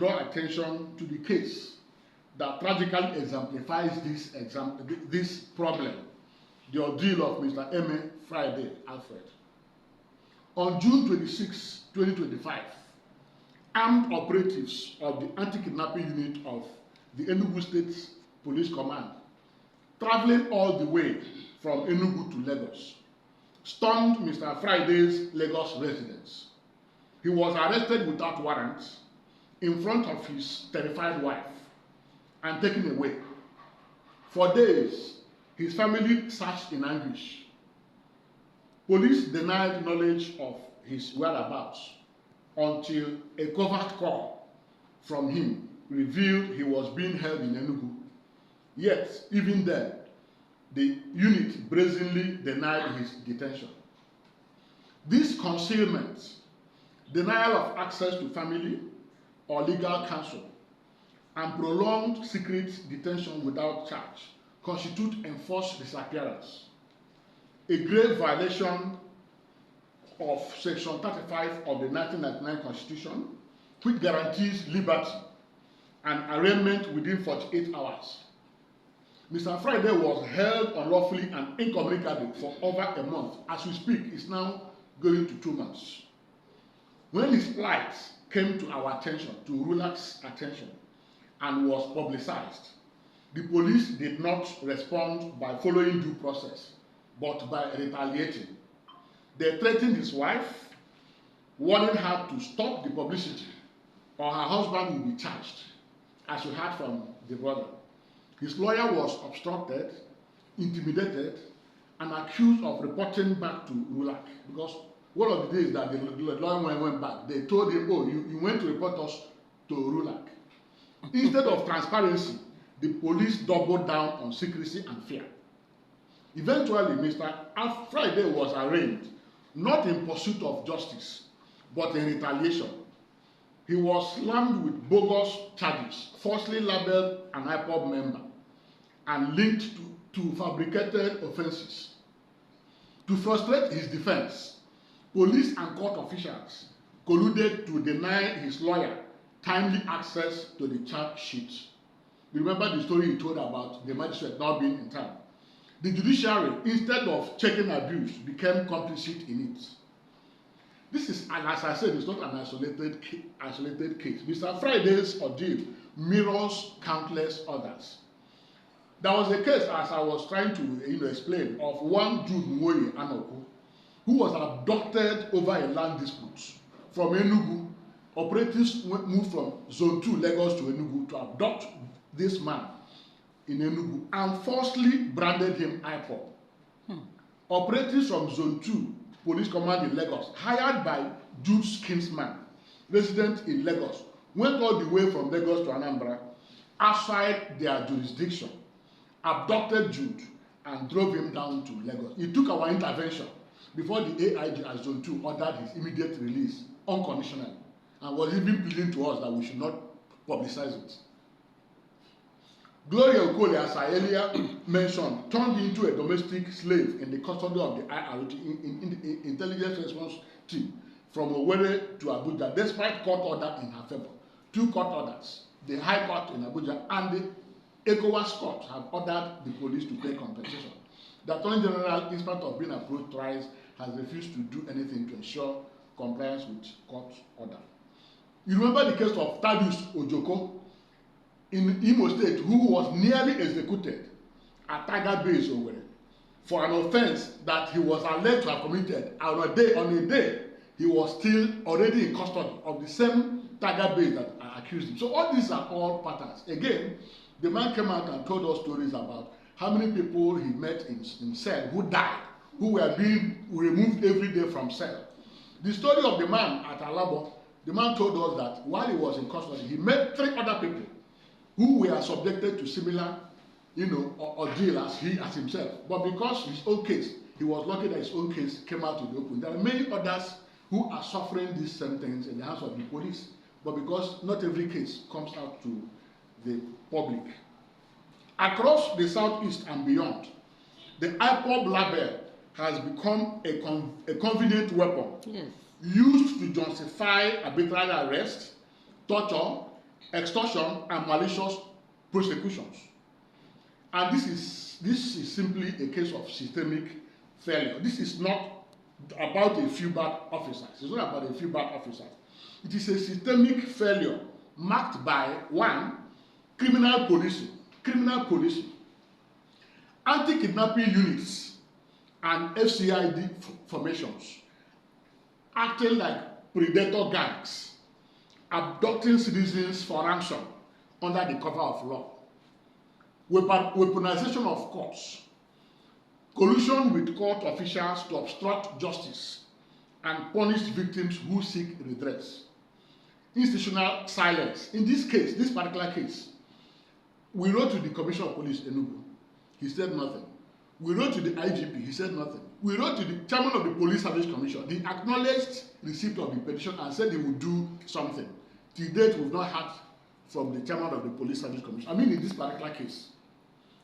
draw attention to the case that tragically exemplifies this problem, the ordeal of Mr. Eme Friday Alfred. On June 26, 2025, armed operatives of the anti-kidnapping unit of the Enugu State Police Command, traveling all the way from Enugu to Lagos, stormed Mr. Friday's Lagos residence. He was arrested without warrant in front of his terrified wife and taken away. For days, his family searched in anguish. Police denied knowledge of his whereabouts until a covert call from him revealed he was being held in Enugu. Yet, even then, the unit brazenly denied his detention. This concealment, denial of access to family or legal counsel, and prolonged secret detention without charge constitute enforced disappearance, a grave violation of Section 35 of the 1999 Constitution, which guarantees liberty and arraignment within 48 hours. Mr. Friday was held unlawfully and incommunicado for over a month. As we speak, it's now going to 2 months. When his plight came to our attention, to Rulaac's attention, and was publicized, the police did not respond by following due process, but by retaliating. They threatened his wife, warning her to stop the publicity or her husband will be charged, as we heard from the brother. His lawyer was obstructed, intimidated, and accused of reporting back to Rulaac, because one of the days that the lawyer went back, they told him, oh, you went to report us to Rulaac. Instead of transparency, the police doubled down on secrecy and fear. Eventually, Mr. Friday was arraigned, not in pursuit of justice, but in retaliation. He was slammed with bogus charges, falsely labeled an IPOB member, and linked to fabricated offenses. To frustrate his defense, police and court officials colluded to deny his lawyer timely access to the charge sheet. Remember the story he told about the magistrate not being in town. The judiciary, instead of checking abuse, became complicit in it. This is, and as I said, it's not an isolated case. Mr. Friday's ordeal mirrors countless others. There was a case, as I was trying to explain, of one Jude Nwoye Anoku, who was abducted over a land dispute from Enugu. Operatives moved from Zone 2, Lagos, to Enugu to abduct this man in Enugu and falsely branded him IPOB. Operatives from Zone 2 Police Command in Lagos, hired by Jude's kinsman, resident in Lagos, went all the way from Lagos to Anambra, outside their jurisdiction, abducted Jude, and drove him down to Lagos. It took our intervention before the AIG at Zone 2 ordered his immediate release unconditionally, and was even pleading to us that we should not publicize it. Gloria Okoli, as I earlier mentioned, turned into a domestic slave in the custody of the IRT in the intelligence response team from Owerri to Abuja, despite court order in her favor. 2 court orders, the High Court in Abuja and the ECOWAS Court, have ordered the police to pay compensation. The Attorney General, in spite of being approached twice, has refused to do anything to ensure compliance with court order. You remember the case of Thaddeus Ojoko in Imo State, who was nearly executed at Tiger Base Owerri for an offense that he was alleged to have committed. On a day, he was still already in custody of the same Tiger Base that accused him. So all these are all patterns. Again, the man came out and told us stories about how many people he met in cell who died, who were being removed every day from cell. The story of the man at Alabo, the man told us that while he was in custody, he met 3 other people who were subjected to similar, ordeal as himself. But because his own case, he was lucky that his own case came out in the open. There are many others who are suffering these same things in the hands of the police, but because not every case comes out to the public. Across the southeast and beyond, the IPOB label has become a convenient weapon used to justify arbitrary arrest, torture, extortion, and malicious prosecutions. And this is simply a case of systemic failure. This is not about a few bad officers. It's not about a few bad officers. It is a systemic failure marked by, one, criminal policing, anti-kidnapping units, and FCID formations acting like predator gangs, abducting citizens for ransom under the cover of law, weaponization of courts, collusion with court officials to obstruct justice and punish victims who seek redress, institutional silence. In this case, this particular case, we wrote to the Commissioner of Police, Enugu. He said nothing. We wrote to the IGP. He said nothing. We wrote to the Chairman of the Police Service Commission. He acknowledged receipt of the petition and said he would do something. To date, we've not heard from the Chairman of the Police Service Commission. I mean, in this particular case,